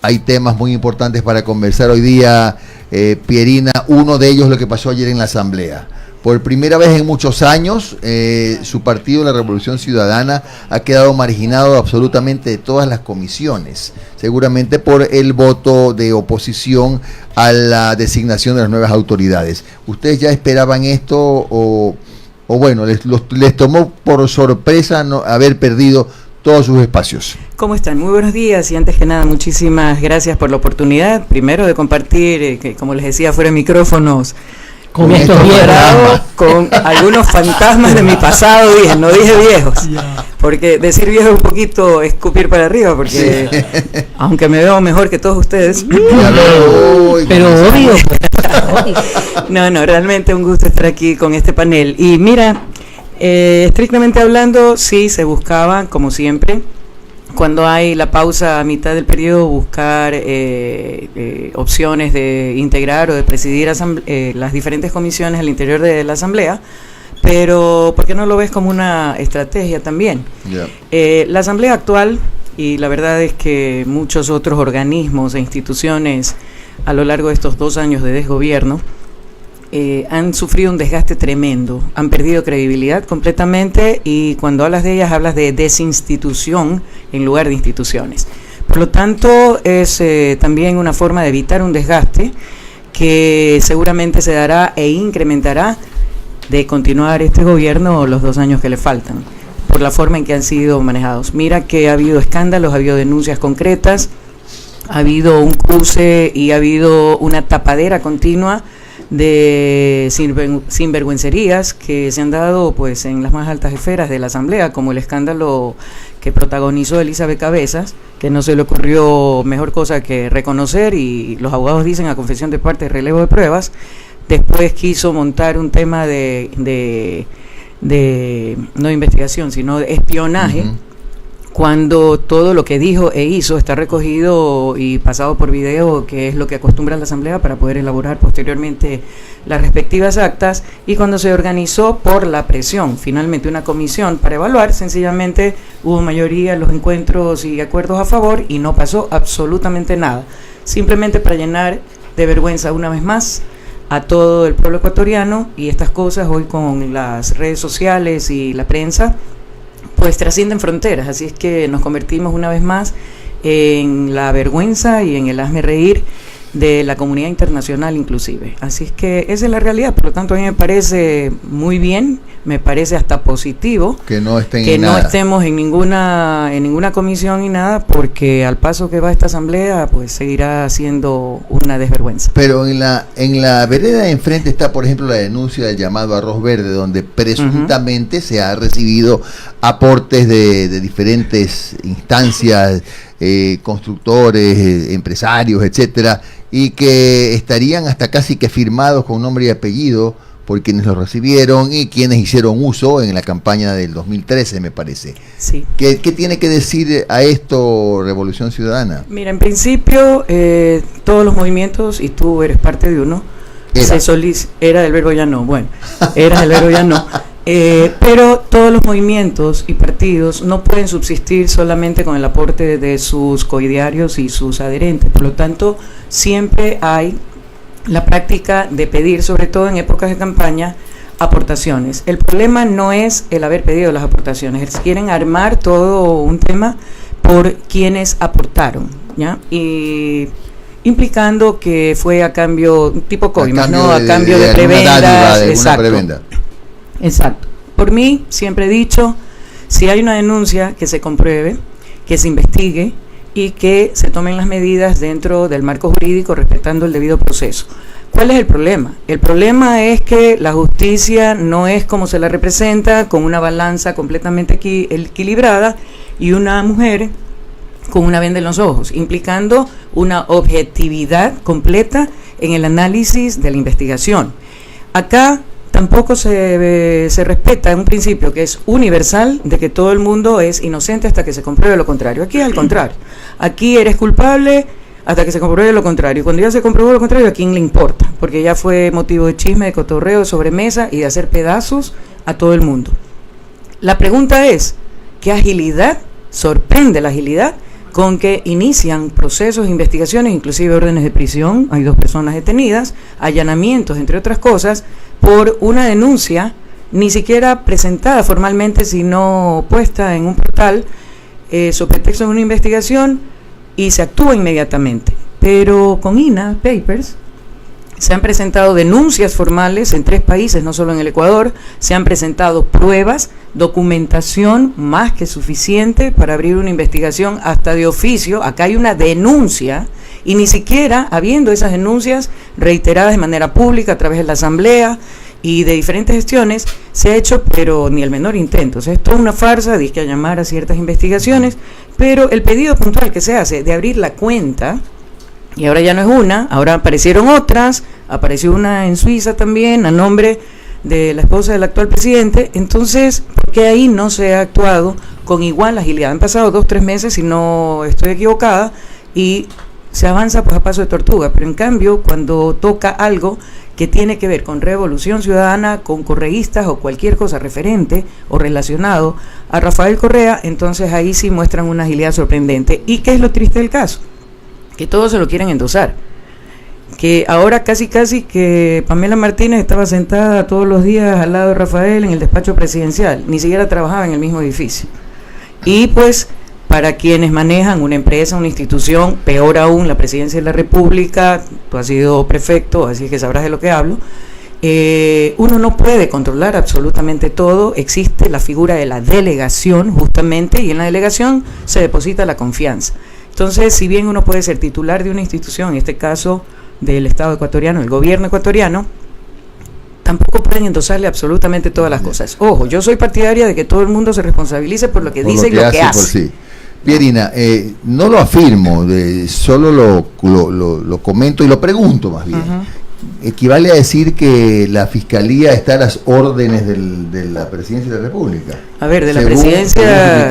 Hay temas muy importantes para conversar hoy día, Pierina. Uno de ellos lo que pasó ayer en la Asamblea. Por primera vez en muchos años, su partido, la Revolución Ciudadana, ha quedado marginado absolutamente de todas las comisiones, seguramente por el voto de oposición a la designación de las nuevas autoridades. ¿Ustedes ya esperaban esto o bueno, les tomó por sorpresa no haber perdido todos sus espacios? ¿Cómo están? Muy buenos días y antes que nada muchísimas gracias por la oportunidad, primero de compartir, que como les decía fuera de micrófonos, con estos viejos, con algunos fantasmas de mi pasado, no dije viejos, porque decir viejo es un poquito escupir para arriba, porque sí, aunque me veo mejor que todos ustedes, pero obvio. No, realmente un gusto estar aquí con este panel. Y mira, estrictamente hablando, sí se buscaba, como siempre, cuando hay la pausa a mitad del periodo, buscar opciones de integrar o de presidir las diferentes comisiones al interior de la Asamblea, pero ¿por qué no lo ves como una estrategia también? Yeah. La Asamblea actual, y la verdad es que muchos otros organismos e instituciones a lo largo de estos 2 años de desgobierno, han sufrido un desgaste tremendo, han perdido credibilidad completamente y cuando hablas de ellas hablas de desinstitución en lugar de instituciones. Por lo tanto, es también una forma de evitar un desgaste que seguramente se dará e incrementará de continuar este gobierno los 2 años que le faltan, por la forma en que han sido manejados. Mira que ha habido escándalos, ha habido denuncias concretas, ha habido un cruce y ha habido una tapadera continua de sinvergüencerías que se han dado pues en las más altas esferas de la Asamblea, como el escándalo que protagonizó Elizabeth Cabezas, que no se le ocurrió mejor cosa que reconocer, y los abogados dicen a confesión de parte, relevo de pruebas. Después quiso montar un tema de no investigación, sino de espionaje, cuando todo lo que dijo e hizo está recogido y pasado por video, que es lo que acostumbra la Asamblea para poder elaborar posteriormente las respectivas actas, y cuando se organizó por la presión, finalmente una comisión para evaluar, sencillamente hubo mayoría en los encuentros y acuerdos a favor y no pasó absolutamente nada, simplemente para llenar de vergüenza una vez más a todo el pueblo ecuatoriano. Y estas cosas hoy con las redes sociales y la prensa pues trascienden fronteras, así es que nos convertimos una vez más en la vergüenza y en el hazme reír de la comunidad internacional inclusive. Así es que esa es la realidad. Por lo tanto, a mí me parece muy bien, me parece hasta positivo que no estemos en ninguna comisión ni nada, porque al paso que va esta Asamblea pues seguirá siendo una desvergüenza. Pero en la vereda de enfrente está, por ejemplo, la denuncia del llamado Arroz Verde, donde presuntamente se ha recibido aportes de diferentes instancias, constructores, empresarios, etcétera, y que estarían hasta casi que firmados con nombre y apellido por quienes los recibieron y quienes hicieron uso en la campaña del 2013, me parece. Sí. ¿Qué tiene que decir a esto Revolución Ciudadana? Mira, en principio, todos los movimientos, y tú eres parte de uno, era del verbo ya no, bueno, era del verbo ya no. Pero todos los movimientos y partidos no pueden subsistir solamente con el aporte de sus coidearios y sus adherentes. Por lo tanto, siempre hay la práctica de pedir, sobre todo en épocas de campaña, aportaciones. El problema no es el haber pedido las aportaciones, quieren armar todo un tema por quienes aportaron, ¿ya? Y implicando que fue a cambio, tipo coimas, ¿no? A cambio de prebendas, exacto. Exacto. Por mí, siempre he dicho, si hay una denuncia, que se compruebe, que se investigue y que se tomen las medidas dentro del marco jurídico respetando el debido proceso. ¿Cuál es el problema? El problema es que la justicia no es como se la representa, con una balanza completamente equilibrada y una mujer con una venda en los ojos, implicando una objetividad completa en el análisis de la investigación. Acá tampoco se respeta un principio que es universal, de que todo el mundo es inocente hasta que se compruebe lo contrario. Aquí es al contrario. Aquí eres culpable hasta que se compruebe lo contrario. Y cuando ya se comprobó lo contrario, ¿a quién le importa? Porque ya fue motivo de chisme, de cotorreo, de sobremesa y de hacer pedazos a todo el mundo. La pregunta es, ¿qué agilidad sorprende la agilidad con que inician procesos, investigaciones, inclusive órdenes de prisión. Hay 2 personas detenidas, allanamientos, entre otras cosas, por una denuncia ni siquiera presentada formalmente, sino puesta en un portal sobre pretexto de una investigación, y se actúa inmediatamente. Pero con INAH Papers se han presentado denuncias formales en 3 países, no solo en el Ecuador. Se han presentado pruebas, documentación más que suficiente para abrir una investigación hasta de oficio. Acá hay una denuncia, y ni siquiera habiendo esas denuncias reiteradas de manera pública a través de la Asamblea y de diferentes gestiones, se ha hecho, pero ni el menor intento. O sea, es toda una farsa, dice que a llamar a ciertas investigaciones, pero el pedido puntual que se hace de abrir la cuenta, y ahora ya no es una, ahora aparecieron otras, apareció una en Suiza también, a nombre de la esposa del actual presidente. Entonces, ¿por qué ahí no se ha actuado con igual agilidad? Han pasado 2-3 meses, si no estoy equivocada, y se avanza pues a paso de tortuga, pero en cambio, cuando toca algo que tiene que ver con Revolución Ciudadana, con correístas o cualquier cosa referente o relacionado a Rafael Correa, entonces ahí sí muestran una agilidad sorprendente. ¿Y qué es lo triste del caso? Que todos se lo quieren endosar, que ahora casi que Pamela Martínez estaba sentada todos los días al lado de Rafael en el despacho presidencial, ni siquiera trabajaba en el mismo edificio. Y pues para quienes manejan una empresa, una institución, peor aún la presidencia de la República, tú has sido prefecto, así que sabrás de lo que hablo, uno no puede controlar absolutamente todo. Existe la figura de la delegación justamente, y en la delegación se deposita la confianza. Entonces, si bien uno puede ser titular de una institución, en este caso del Estado ecuatoriano, el gobierno ecuatoriano, tampoco pueden endosarle absolutamente todas las cosas. Ojo, yo soy partidaria de que todo el mundo se responsabilice por lo que dice y lo que hace. Sí. Pierina, no lo afirmo, solo lo comento y lo pregunto más bien. ¿Equivale a decir que la Fiscalía está a las órdenes de la Presidencia de la República? A ver, de la Presidencia,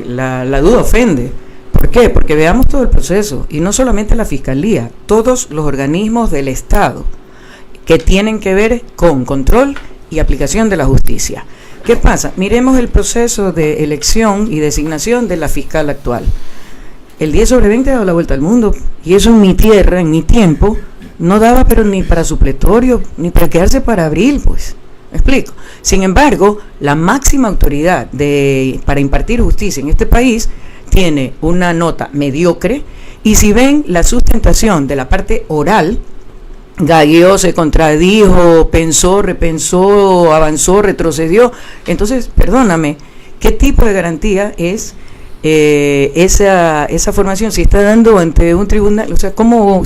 la duda ofende. ¿Por qué? Porque veamos todo el proceso, y no solamente la Fiscalía, todos los organismos del Estado que tienen que ver con control y aplicación de la justicia. ¿Qué pasa? Miremos el proceso de elección y designación de la fiscal actual. El 10/20 ha dado la vuelta al mundo, y eso en mi tierra, en mi tiempo, no daba pero ni para supletorio, ni para quedarse para abril, pues. ¿Me explico? Sin embargo, la máxima autoridad para impartir justicia en este país tiene una nota mediocre, y si ven la sustentación de la parte oral, gagueó, se contradijo, pensó, repensó, avanzó, retrocedió. Entonces, perdóname, ¿qué tipo de garantía es esa formación si está dando ante un tribunal? O sea, ¿cómo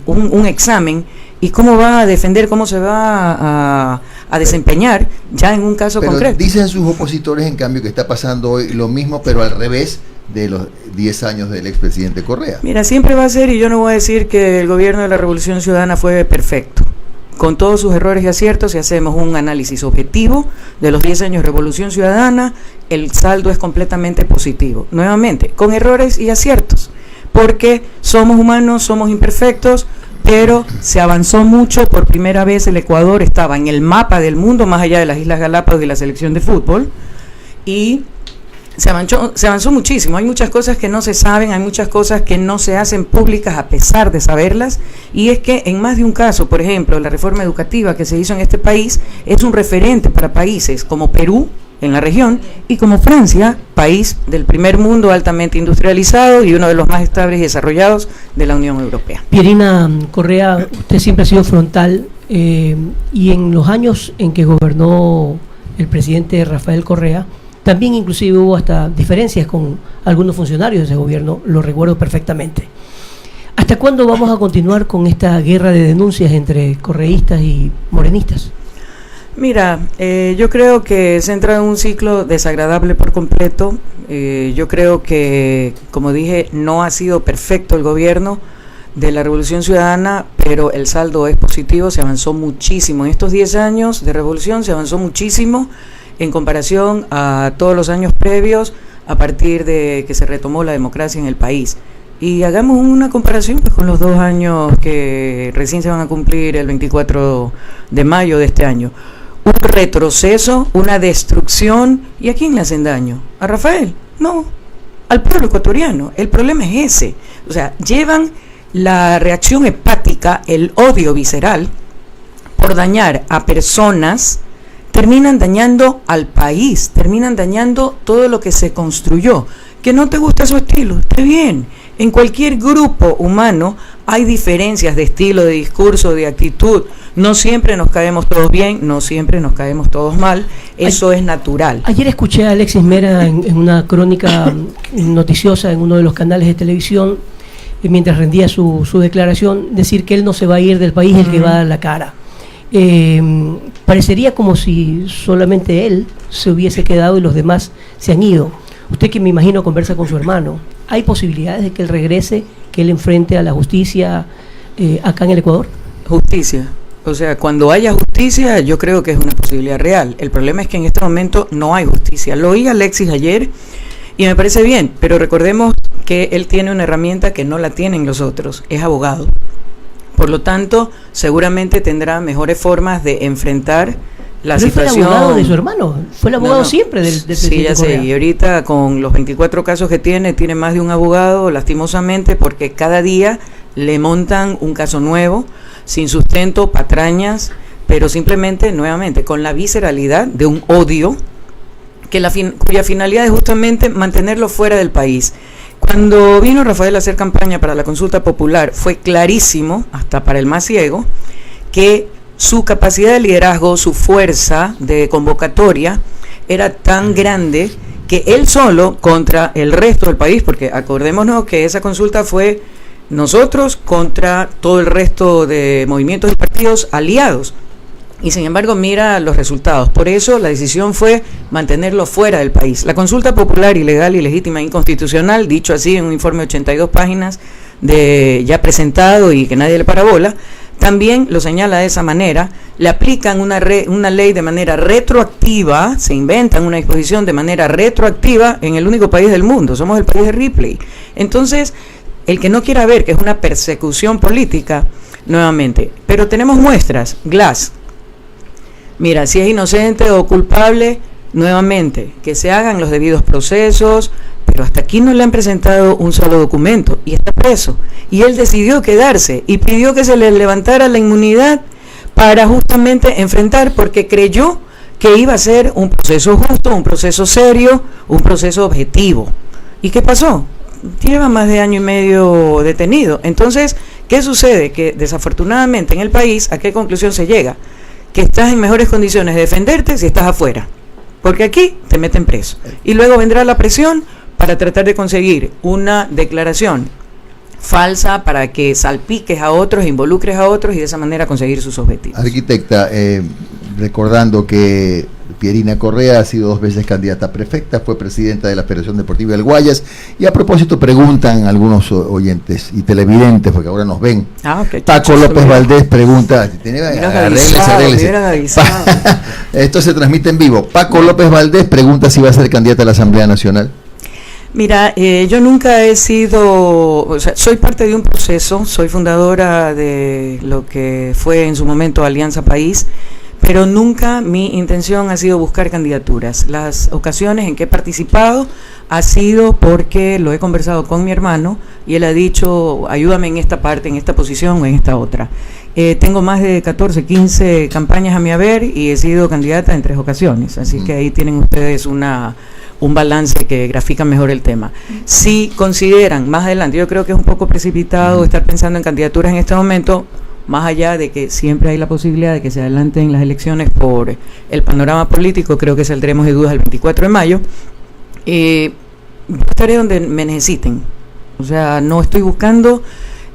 un examen? ¿Y cómo va a defender, cómo se va a desempeñar ya en un caso concreto? Dicen sus opositores, en cambio, que está pasando hoy lo mismo, pero al revés de los 10 años del expresidente Correa. Mira, siempre va a ser, y yo no voy a decir que el gobierno de la Revolución Ciudadana fue perfecto. Con todos sus errores y aciertos, si hacemos un análisis objetivo de los 10 años de Revolución Ciudadana, el saldo es completamente positivo. Nuevamente, con errores y aciertos, porque somos humanos, somos imperfectos, pero se avanzó mucho. Por primera vez el Ecuador estaba en el mapa del mundo, más allá de las Islas Galápagos y la selección de fútbol, y se avanzó muchísimo. Hay muchas cosas que no se saben, hay muchas cosas que no se hacen públicas a pesar de saberlas, y es que en más de un caso, por ejemplo, la reforma educativa que se hizo en este país es un referente para países como Perú, en la región, y como Francia, país del primer mundo altamente industrializado y uno de los más estables y desarrollados de la Unión Europea. Pierina Correa, usted siempre ha sido frontal, y en los años en que gobernó el presidente Rafael Correa, también inclusive hubo hasta diferencias con algunos funcionarios de ese gobierno, lo recuerdo perfectamente. ¿Hasta cuándo vamos a continuar con esta guerra de denuncias entre correístas y morenistas? Mira, yo creo que se entra en un ciclo desagradable por completo. Yo creo que, como dije, no ha sido perfecto el gobierno de la Revolución Ciudadana, pero el saldo es positivo, se avanzó muchísimo. En estos 10 años de revolución se avanzó muchísimo en comparación a todos los años previos, a partir de que se retomó la democracia en el país. Y hagamos una comparación pues con los 2 años que recién se van a cumplir el 24 de mayo de este año. Un retroceso, una destrucción. ¿Y a quién le hacen daño? A Rafael. No, al pueblo ecuatoriano. El problema es ese. O sea, llevan la reacción hepática, el odio visceral, por dañar a personas, terminan dañando al país, terminan dañando todo lo que se construyó. Que no te gusta su estilo, está bien. En cualquier grupo humano hay diferencias de estilo, de discurso, de actitud. No siempre nos caemos todos bien, no siempre nos caemos todos mal. Eso es natural. Ayer escuché a Alexis Mera en una crónica noticiosa en uno de los canales de televisión, mientras rendía su declaración, decir que él no se va a ir del país, el que va a dar la cara. Parecería como si solamente él se hubiese quedado y los demás se han ido. Usted, que me imagino conversa con su hermano, ¿hay posibilidades de que él regrese, que él enfrente a la justicia acá en el Ecuador? Justicia. O sea, cuando haya justicia, yo creo que es una posibilidad real. El problema es que en este momento no hay justicia. Lo oí a Alexis ayer y me parece bien, pero recordemos que él tiene una herramienta que no la tienen los otros, es abogado. Por lo tanto, seguramente tendrá mejores formas de enfrentar la situación. Fue el abogado de su hermano, fue el abogado siempre del sí, ya sé, y ahorita con los 24 casos que tiene más de un abogado, lastimosamente, porque cada día le montan un caso nuevo, sin sustento, patrañas, pero simplemente, nuevamente, con la visceralidad de un odio, cuya finalidad es justamente mantenerlo fuera del país. Cuando vino Rafael a hacer campaña para la consulta popular, fue clarísimo, hasta para el más ciego, que su capacidad de liderazgo, su fuerza de convocatoria era tan grande que él solo contra el resto del país, porque acordémonos que esa consulta fue nosotros contra todo el resto de movimientos y partidos aliados, y sin embargo mira los resultados. Por eso la decisión fue mantenerlo fuera del país. La consulta popular, ilegal, ilegítima e inconstitucional, dicho así en un informe de 82 páginas ya presentado y que nadie le parabola, también lo señala de esa manera. Le aplican una ley de manera retroactiva, se inventan una disposición de manera retroactiva en el único país del mundo, somos el país de Ripley. Entonces, el que no quiera ver que es una persecución política, nuevamente, pero tenemos muestras. Glass, mira, si es inocente o culpable, nuevamente, que se hagan los debidos procesos, pero hasta aquí no le han presentado un solo documento y está preso. Y él decidió quedarse y pidió que se le levantara la inmunidad para justamente enfrentar, porque creyó que iba a ser un proceso justo, un proceso serio, un proceso objetivo. ¿Y qué pasó? Lleva más de año y medio detenido. Entonces, ¿qué sucede? Que desafortunadamente en el país, ¿a qué conclusión se llega? Que estás en mejores condiciones de defenderte si estás afuera, porque aquí te meten preso. Y luego vendrá la presión para tratar de conseguir una declaración falsa para que salpiques a otros, involucres a otros y de esa manera conseguir sus objetivos. Arquitecta, recordando que Pierina Correa ha sido 2 veces candidata a prefecta, fue presidenta de la Federación Deportiva del Guayas, y a propósito preguntan algunos oyentes y televidentes, porque ahora nos ven. Paco López Valdés pregunta, esto se transmite en vivo. Paco López Valdés pregunta si va a ser candidata a la Asamblea Nacional. Mira, yo nunca he sido, o sea, soy parte de un proceso, soy fundadora de lo que fue en su momento Alianza País, pero nunca mi intención ha sido buscar candidaturas. Las ocasiones en que he participado ha sido porque lo he conversado con mi hermano y él ha dicho, ayúdame en esta parte, en esta posición o en esta otra. Tengo más de 14, 15 campañas a mi haber y he sido candidata en 3 ocasiones, así que ahí tienen ustedes un balance que grafica mejor el tema. Si consideran más adelante, yo creo que es un poco precipitado estar pensando en candidaturas en este momento, más allá de que siempre hay la posibilidad de que se adelanten las elecciones por el panorama político, creo que saldremos de dudas el 24 de mayo, estaré donde me necesiten. O sea, no estoy buscando,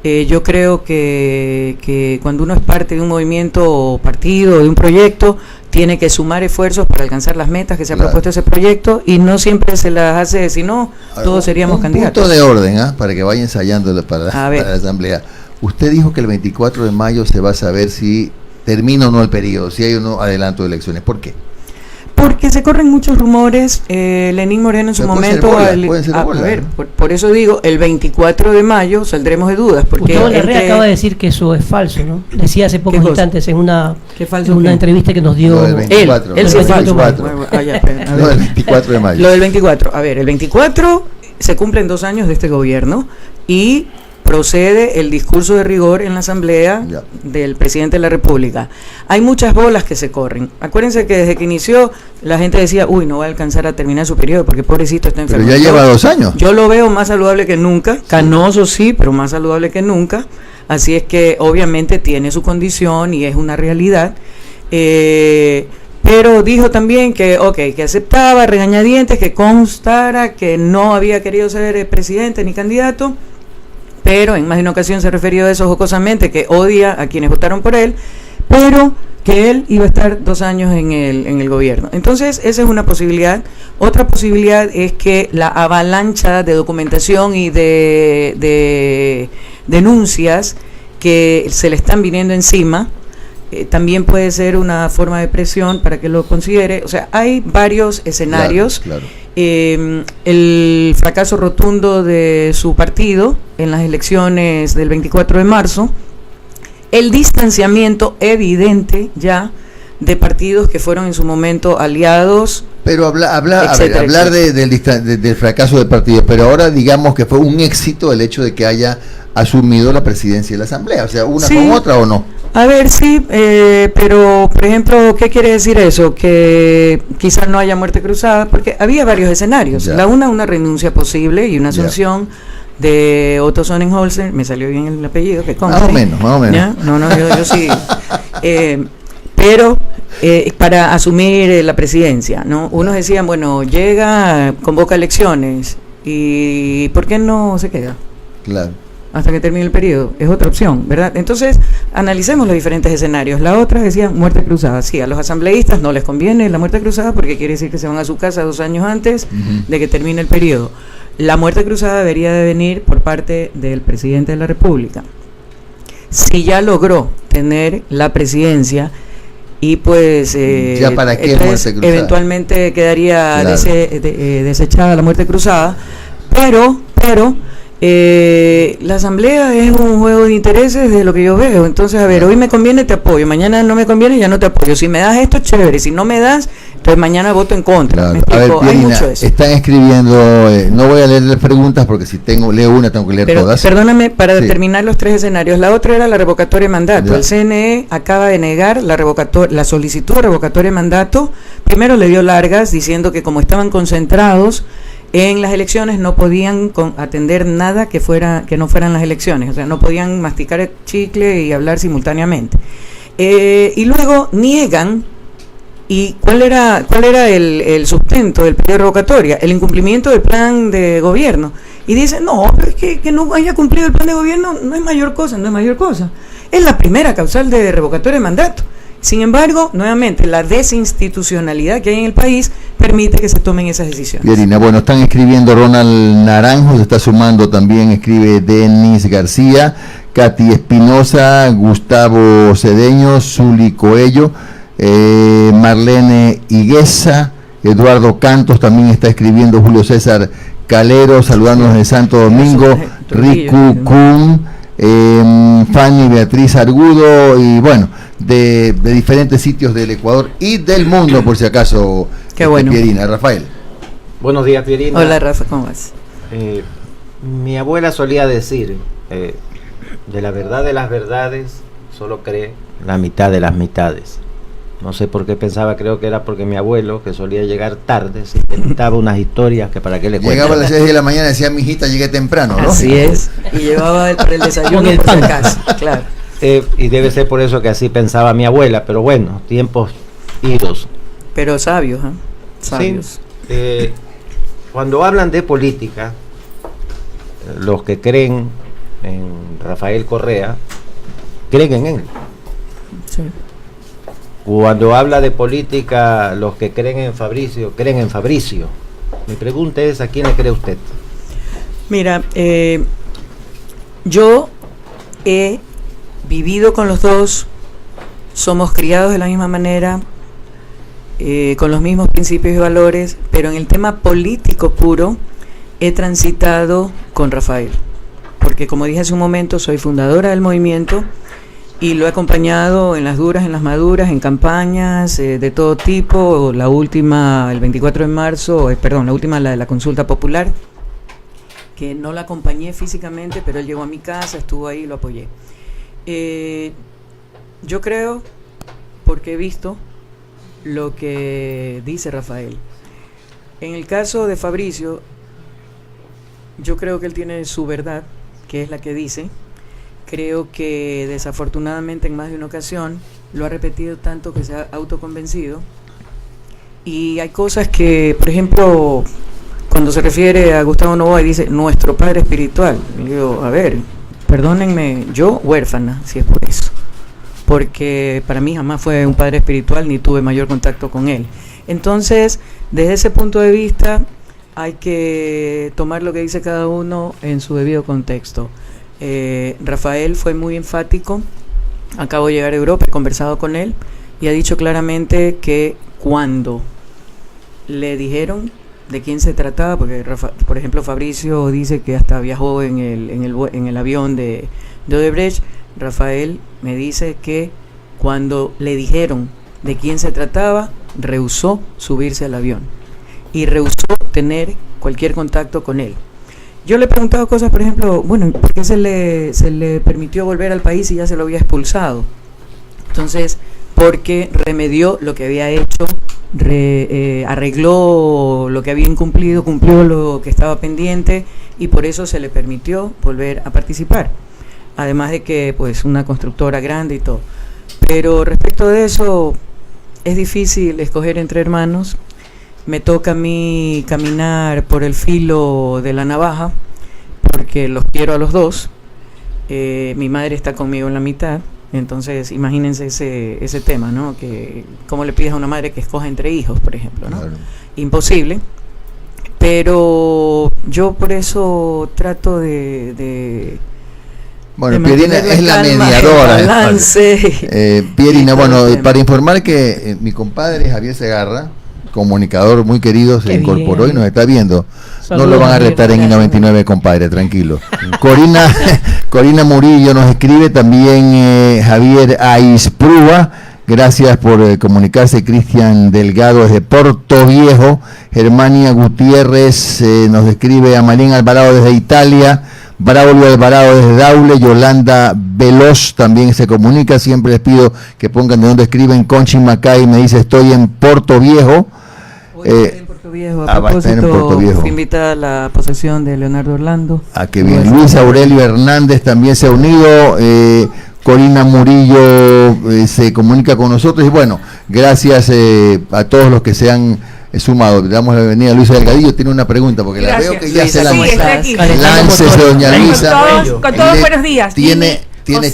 yo creo que cuando uno es parte de un movimiento o partido, de un proyecto, tiene que sumar esfuerzos para alcanzar las metas que se ha propuesto ese proyecto y no siempre se las hace, si no, todos seríamos candidatos. Un punto de orden, para que vaya ensayándolo para la Asamblea. Usted dijo que el 24 de mayo se va a saber si termina o no el periodo, si hay o no adelanto de elecciones. ¿Por qué? Porque se corren muchos rumores. Lenín Moreno en su momento, por eso digo, el 24 de mayo saldremos de dudas. Porque Gustavo Larrea acaba de decir que eso es falso, ¿no? Decía hace pocos instantes en una entrevista que nos dio él. El 24 de mayo. Lo del 24. A ver, el 24 se cumplen 2 años de este gobierno y procede el discurso de rigor en la Asamblea del presidente de la República. Hay muchas bolas que se corren. Acuérdense que desde que inició la gente decía, uy, no va a alcanzar a terminar su periodo porque pobrecito está enfermo. Pero ya lleva 2 años. Yo lo veo más saludable que nunca, canoso sí, pero más saludable que nunca. Así es que obviamente tiene su condición y es una realidad. Pero dijo también que aceptaba regañadientes, que constara que no había querido ser presidente ni candidato, pero en más de una ocasión se refirió a eso jocosamente, que odia a quienes votaron por él, pero que él iba a estar 2 años en el gobierno. Entonces, esa es una posibilidad. Otra posibilidad es que la avalancha de documentación y de denuncias que se le están viniendo encima, también puede ser una forma de presión para que lo considere. O sea, hay varios escenarios. Claro. El fracaso rotundo de su partido en las elecciones del 24 de marzo, el distanciamiento evidente ya de partidos que fueron en su momento aliados. Pero hablar del fracaso del partido, pero ahora digamos que fue un éxito el hecho de que haya asumido la presidencia de la Asamblea, o sea, una con otra o no. A ver, sí, pero por ejemplo, ¿qué quiere decir eso? Que quizás no haya muerte cruzada, porque había varios escenarios. Una renuncia posible y una asunción de Otto Sonnenholzer, me salió bien el apellido, que conste. Más o menos. ¿Ya? No, yo sí. Pero para asumir la presidencia, ¿no? Unos decían, bueno, llega, convoca elecciones, ¿y por qué no se queda? Claro. Hasta que termine el periodo, es otra opción, ¿verdad? Entonces, analicemos los diferentes escenarios. La otra decía muerte cruzada. Sí, a los asambleístas no les conviene la muerte cruzada porque quiere decir que se van a su casa 2 años antes de que termine el periodo. La muerte cruzada debería de venir por parte del presidente de la República. Si ya logró tener la presidencia y pues ¿ya para qué muerte cruzada? Eventualmente quedaría desechada la muerte cruzada, pero la asamblea es un juego de intereses de lo que yo veo. Entonces, a ver, hoy me conviene, te apoyo, mañana no me conviene, ya no te apoyo. Si me das esto, chévere, si no me das, entonces mañana voto en contra. Claro. A ver, Pierina, hay mucho de eso. Están escribiendo, no voy a leer las preguntas porque si leo una tengo que leer todas. Perdóname, para determinar los 3 escenarios. La otra era la revocatoria de mandato. El CNE acaba de negar la solicitud de revocatoria de mandato. Primero le dio largas diciendo que como estaban concentrados en las elecciones no podían atender nada que no fueran las elecciones, o sea, no podían masticar el chicle y hablar simultáneamente. Y luego niegan, ¿y cuál era el sustento del pedido de revocatoria? El incumplimiento del plan de gobierno. Y dicen, no, pero es que no haya cumplido el plan de gobierno no es mayor cosa. Es la primera causal de revocatoria de mandato. Sin embargo, nuevamente, la desinstitucionalidad que hay en el país permite que se tomen esas decisiones. Pierina, bueno, están escribiendo Ronald Naranjo, se está sumando también, escribe Denis García, Katy Espinosa, Gustavo Cedeño, Zuli Coello, Marlene Higuesa, Eduardo Cantos también está escribiendo, Julio César Calero, saludándonos de Santo Domingo, Riku Kun, Fanny Beatriz Argudo y bueno, de diferentes sitios del Ecuador y del mundo, por si acaso. Qué bueno. Pierina. Rafael. Buenos días, Pierina. Hola, Rafa, ¿cómo vas? Mi abuela solía decir, de la verdad de las verdades, solo cree la mitad de las mitades. No sé por qué pensaba, creo que era porque mi abuelo, que solía llegar tarde, se inventaba unas historias que para qué le cuento. Llegaba a las 6 de la mañana y decía, mi hijita, llegué temprano, ¿no? Así es, y llevaba para el desayuno por si acaso, claro. Y debe ser por eso que así pensaba mi abuela, pero bueno, tiempos idos. Pero sabios, ¿eh? Sabios. Sí, cuando hablan de política, los que creen en Rafael Correa, creen en él. Sí. Cuando habla de política, los que creen en Fabricio, creen en Fabricio. Mi pregunta es, ¿a quién le cree usted? Mira, yo he vivido con los dos, somos criados de la misma manera, con los mismos principios y valores, pero en el tema político puro he transitado con Rafael, porque como dije hace un momento, soy fundadora del movimiento y lo he acompañado en las duras, en las maduras, en campañas de todo tipo. La última, el 24 de marzo, la última, la de la consulta popular, que no la acompañé físicamente, pero él llegó a mi casa, estuvo ahí y lo apoyé. Yo creo, porque he visto lo que dice Rafael. En el caso de Fabricio, yo creo que él tiene su verdad, que es la que dice. Creo que desafortunadamente en más de una ocasión lo ha repetido tanto que se ha autoconvencido. Y hay cosas que, por ejemplo, cuando se refiere a Gustavo Noboa y dice nuestro padre espiritual, y digo, a ver, perdónenme, yo huérfana, si es por eso, porque para mí jamás fue un padre espiritual ni tuve mayor contacto con él. Entonces, desde ese punto de vista, hay que tomar lo que dice cada uno en su debido contexto. Rafael fue muy enfático, acabo de llegar a Europa, he conversado con él y ha dicho claramente que cuando le dijeron de quién se trataba, porque por ejemplo Fabricio dice que hasta viajó en el avión de Odebrecht. Rafael me dice que cuando le dijeron de quién se trataba, rehusó subirse al avión y rehusó tener cualquier contacto con él. Yo le he preguntado cosas, por ejemplo, bueno, ¿por qué se le permitió volver al país y ya se lo había expulsado? Entonces, porque remedió lo que había hecho, arregló lo que había incumplido, cumplió lo que estaba pendiente y por eso se le permitió volver a participar. Además de que, pues, una constructora grande y todo. Pero respecto de eso, es difícil escoger entre hermanos. Me toca a mí caminar por el filo de la navaja, porque los quiero a los dos. Mi madre está conmigo en la mitad, entonces imagínense ese tema, ¿no? Que cómo le pides a una madre que escoja entre hijos, por ejemplo, ¿no? Claro. Imposible. Pero yo por eso trato de bueno, Pierina es la mediadora. Pierina, bueno, para informar que mi compadre Javier Segarra, comunicador muy querido, se incorporó y nos está viendo. Saludos, no lo van a retar en I-99, compadre, tranquilo. Corina Murillo nos escribe también, Javier Aisprúa, gracias por comunicarse. Cristian Delgado desde Porto Viejo. Germania Gutiérrez nos escribe. Amalín Alvarado desde Italia. Braulio Alvarado desde Daule. Yolanda Veloz también se comunica. Siempre les pido que pongan de dónde escriben. Conchi Macay me dice: estoy en Porto Viejo. En Puerto Viejo, a propósito, fui invitada a la posesión de Leonardo Orlando. Que bien. Luis Aurelio Hernández también se ha unido. Corina Murillo se comunica con nosotros. Y bueno, gracias a todos los que se han sumado. Le damos la bienvenida a Luisa Delgadillo. Tiene una pregunta, porque gracias. La veo que ya Luisa, se láncese, doña Luisa. Con todos buenos días. Tiene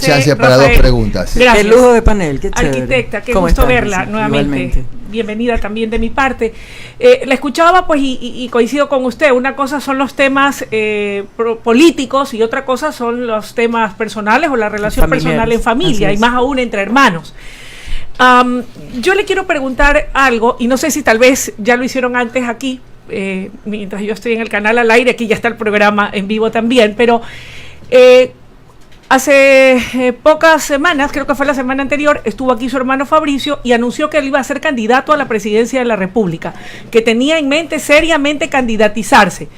chance para dos preguntas. Sí. Qué lujo de panel, qué chévere. Arquitecta, qué gusto verla nuevamente. Igualmente. Bienvenida también de mi parte. La escuchaba pues y coincido con usted. Una cosa son los temas políticos y otra cosa son los temas personales o la relación personal en familia y más aún entre hermanos. Yo le quiero preguntar algo y no sé si tal vez ya lo hicieron antes aquí, mientras yo estoy en el canal al aire, aquí ya está el programa en vivo también, pero hace pocas semanas, creo que fue la semana anterior, estuvo aquí su hermano Fabricio y anunció que él iba a ser candidato a la presidencia de la República, que tenía en mente seriamente candidatizarse.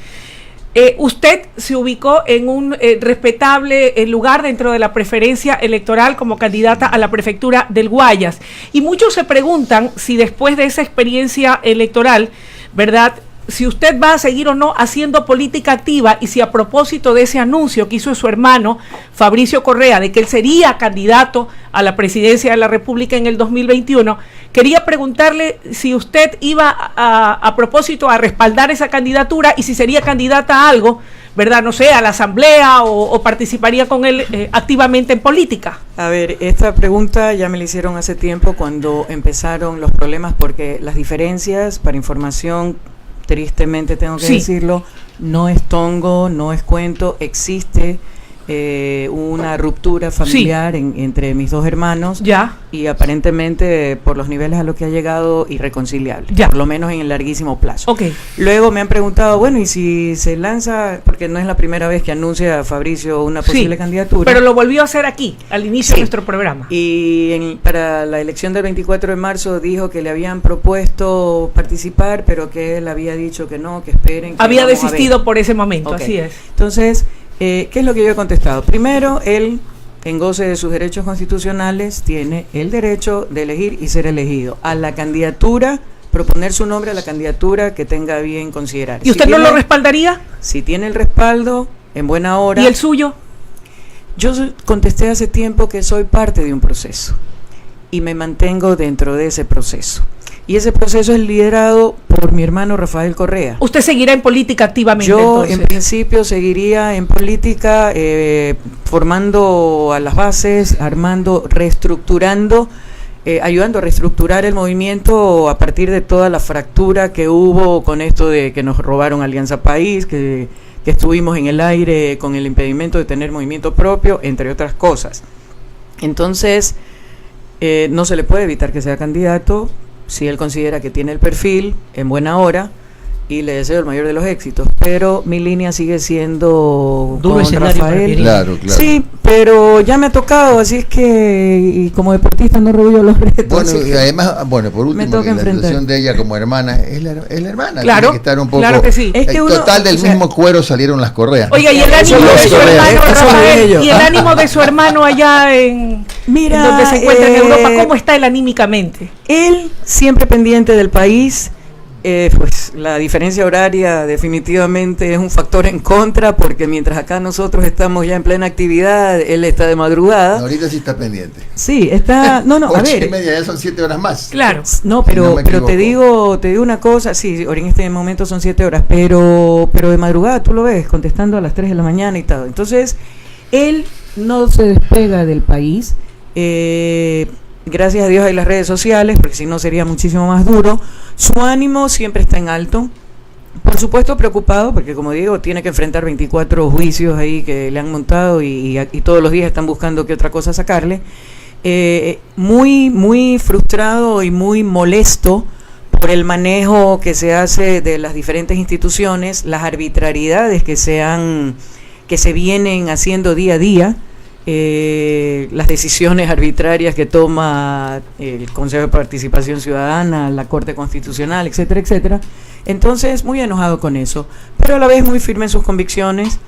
Usted se ubicó en un respetable lugar dentro de la preferencia electoral como candidata a la prefectura del Guayas. Y muchos se preguntan si después de esa experiencia electoral, ¿verdad?, si usted va a seguir o no haciendo política activa y si a propósito de ese anuncio que hizo su hermano Fabricio Correa de que él sería candidato a la presidencia de la República en el 2021, quería preguntarle si usted iba a propósito a respaldar esa candidatura y si sería candidata a algo, ¿verdad? No sé, a la asamblea o participaría con él activamente en política. A ver, esta pregunta ya me la hicieron hace tiempo cuando empezaron los problemas porque las diferencias, para información, tristemente tengo que decirlo, no es tongo, no es cuento, existe una ruptura familiar entre mis dos hermanos, y aparentemente por los niveles a los que ha llegado irreconciliable, por lo menos en el larguísimo plazo. Luego me han preguntado, bueno, y si se lanza, porque no es la primera vez que anuncia Fabricio una posible candidatura, pero lo volvió a hacer aquí al inicio de nuestro programa, y para la elección del 24 de marzo dijo que le habían propuesto participar, pero que él había dicho que no, que esperen, que había desistido por ese momento. Así es. Entonces, ¿qué es lo que yo he contestado? Primero, él, en goce de sus derechos constitucionales, tiene el derecho de elegir y ser elegido. A la candidatura, proponer su nombre a la candidatura que tenga bien considerar. ¿Y usted no lo respaldaría? Si tiene el respaldo, en buena hora. ¿Y el suyo? Yo contesté hace tiempo que soy parte de un proceso y me mantengo dentro de ese proceso. Y ese proceso es liderado por mi hermano Rafael Correa. ¿Usted seguirá en política activamente? Yo, entonces, en principio, seguiría en política, formando a las bases, armando, reestructurando, ayudando a reestructurar el movimiento a partir de toda la fractura que hubo con esto de que nos robaron Alianza País, que estuvimos en el aire con el impedimento de tener movimiento propio, entre otras cosas. Entonces, no se le puede evitar que sea candidato, si él considera que tiene el perfil, en buena hora, y le deseo el mayor de los éxitos. Pero mi línea sigue siendo duro con Rafael. Claro. Sí, pero ya me ha tocado, así es que, y como deportista no rehuyo los retos. Bueno, y además, por último, la situación de ella como hermana, es la hermana. Claro, tiene que estar un poco, claro que sí. Es que uno, total, del mismo cuero salieron las correas. Oiga, y el ánimo de su hermano, Rafael, y el ánimo de su hermano allá en donde se encuentra en Europa, ¿cómo está él anímicamente? Él siempre pendiente del país. Pues la diferencia horaria definitivamente es un factor en contra, porque mientras acá nosotros estamos ya en plena actividad, él está de madrugada. Ahorita sí está pendiente. Sí, está, no, a ver. 8:30, ya son 7 horas más. Claro. No, pero te digo una cosa, sí, ahora en este momento son 7 horas, pero de madrugada tú lo ves contestando a las 3 de la mañana y todo. Entonces, él no se despega del país. Gracias a Dios hay las redes sociales, porque si no sería muchísimo más duro. Su ánimo siempre está en alto. Por supuesto preocupado, porque como digo, tiene que enfrentar 24 juicios ahí que le han montado y todos los días están buscando qué otra cosa sacarle. Muy frustrado y muy molesto por el manejo que se hace de las diferentes instituciones, las arbitrariedades que se vienen haciendo día a día. Las decisiones arbitrarias que toma el Consejo de Participación Ciudadana, la Corte Constitucional, etcétera, etcétera. Entonces, muy enojado con eso, pero a la vez muy firme en sus convicciones,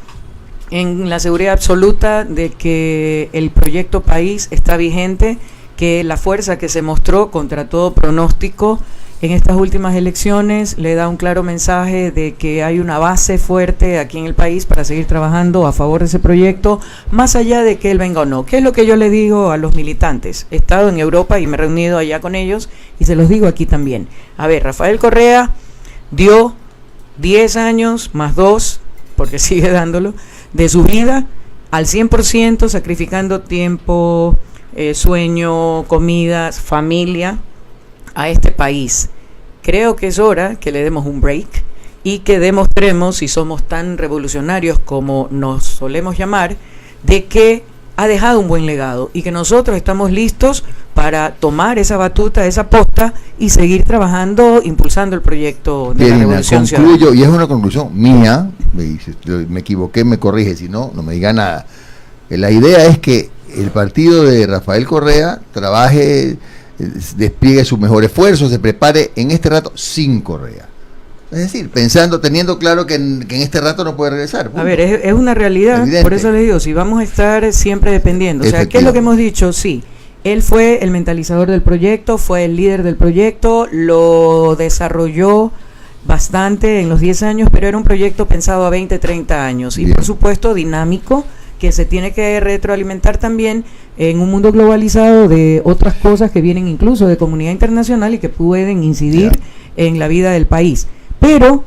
en la seguridad absoluta de que el proyecto país está vigente, que la fuerza que se mostró contra todo pronóstico en estas últimas elecciones le da un claro mensaje de que hay una base fuerte aquí en el país para seguir trabajando a favor de ese proyecto, más allá de que él venga o no. ¿Qué es lo que yo le digo a los militantes? He estado en Europa y me he reunido allá con ellos y se los digo aquí también. A ver, Rafael Correa dio 10 años más 2, porque sigue dándolo, de su vida al 100%, sacrificando tiempo, sueño, comidas, familia, a este país. Creo que es hora que le demos un break y que demostremos, si somos tan revolucionarios como nos solemos llamar, de que ha dejado un buen legado y que nosotros estamos listos para tomar esa batuta, esa posta y seguir trabajando, impulsando el proyecto de la Revolución Ciudadana. Y es una conclusión mía, me equivoqué, me corrige, si no, no me diga nada. La idea es que el partido de Rafael Correa trabaje, despliegue su mejor esfuerzo, se prepare en este rato sin Correa. Es decir, teniendo claro que en este rato no puede regresar. Punto. A ver, es una realidad, evidente. Por eso les digo, si vamos a estar siempre dependiendo. O sea, ¿qué es lo que hemos dicho? Sí, él fue el mentalizador del proyecto, fue el líder del proyecto, lo desarrolló bastante en los 10 años, pero era un proyecto pensado a 20, 30 años. Y por supuesto dinámico, que se tiene que retroalimentar también en un mundo globalizado de otras cosas que vienen incluso de comunidad internacional y que pueden incidir en la vida del país. Pero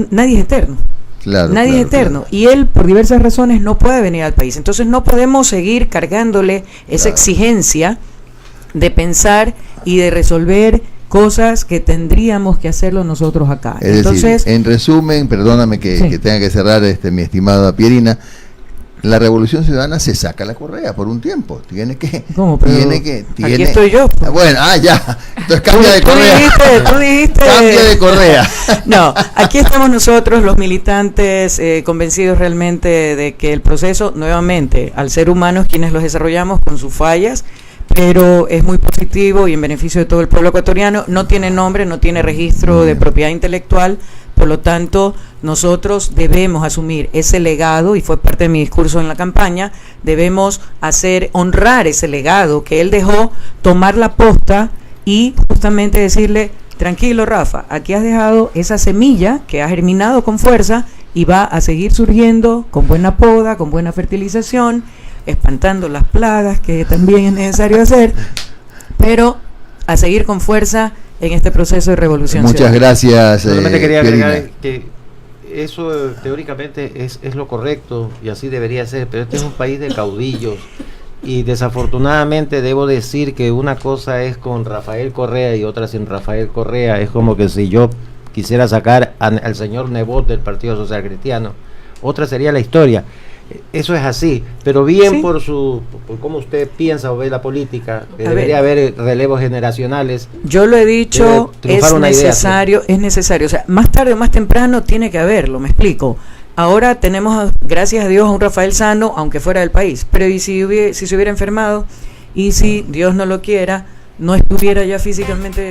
nadie es eterno. Nadie es eterno. Y él, por diversas razones, no puede venir al país. Entonces no podemos seguir cargándole esa exigencia de pensar y de resolver cosas que tendríamos que hacerlo nosotros acá. Es decir, en resumen, perdóname que tenga que cerrar, mi estimada Pierina, la Revolución Ciudadana se saca la correa por un tiempo. Tiene que. ¿Cómo? Aquí estoy yo. Bueno, ya. Entonces cambia de correa. Tú dijiste. Cambia de correa. No, aquí estamos nosotros, los militantes, convencidos realmente de que el proceso, nuevamente, al ser humanos quienes los desarrollamos con sus fallas, pero es muy positivo y en beneficio de todo el pueblo ecuatoriano. No tiene nombre, no tiene registro de propiedad intelectual, por lo tanto nosotros debemos asumir ese legado, y fue parte de mi discurso en la campaña. Debemos honrar ese legado que él dejó, tomar la posta y justamente decirle: tranquilo, Rafa, aquí has dejado esa semilla que ha germinado con fuerza y va a seguir surgiendo con buena poda, con buena fertilización, espantando las plagas, que también es necesario hacer, pero a seguir con fuerza en este proceso de revolución. Muchas gracias. Solamente quería agregar que eso teóricamente es lo correcto y así debería ser, pero este es un país de caudillos y desafortunadamente debo decir que una cosa es con Rafael Correa y otra sin Rafael Correa. Es como que si yo quisiera sacar al señor Nebot del Partido Social Cristiano, otra sería la historia. Eso es así, pero bien, ¿sí?, por cómo usted piensa o ve la política, que debería haber relevos generacionales. Yo lo he dicho, es necesario, o sea, más tarde o más temprano tiene que haberlo, me explico. Ahora tenemos, gracias a Dios, a un Rafael sano, aunque fuera del país, pero ¿y si se hubiera enfermado? Y si Dios no lo quiera, no estuviera ya físicamente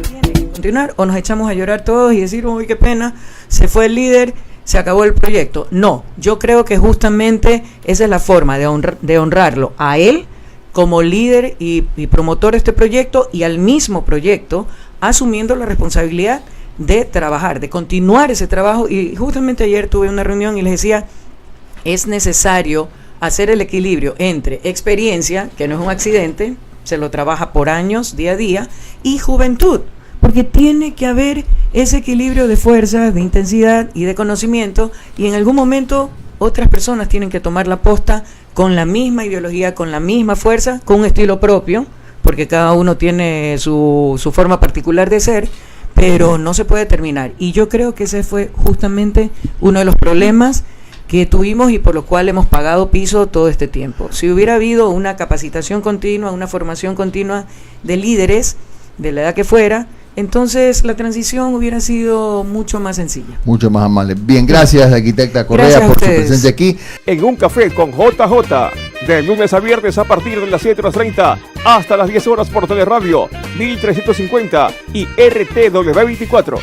tiene que continuar, o nos echamos a llorar todos y decir: uy, qué pena, se fue el líder, se acabó el proyecto. No, yo creo que justamente esa es la forma de honrarlo a él como líder y promotor de este proyecto, y al mismo proyecto asumiendo la responsabilidad de trabajar, de continuar ese trabajo. Y justamente ayer tuve una reunión y les decía: es necesario hacer el equilibrio entre experiencia, que no es un accidente, se lo trabaja por años, día a día, y juventud, porque tiene que haber ese equilibrio de fuerza, de intensidad y de conocimiento, y en algún momento otras personas tienen que tomar la posta con la misma ideología, con la misma fuerza, con un estilo propio, porque cada uno tiene su forma particular de ser, pero no se puede terminar. Y yo creo que ese fue justamente uno de los problemas que tuvimos y por lo cual hemos pagado piso todo este tiempo. Si hubiera habido una capacitación continua, una formación continua de líderes, de la edad que fuera, entonces la transición hubiera sido mucho más sencilla. Mucho más amable. Bien, gracias, arquitecta Correa, gracias por su presencia aquí. En Un Café con JJ, de lunes a viernes a partir de las 7:30 hasta las 10 horas por Teleradio 1350 y RTW 24.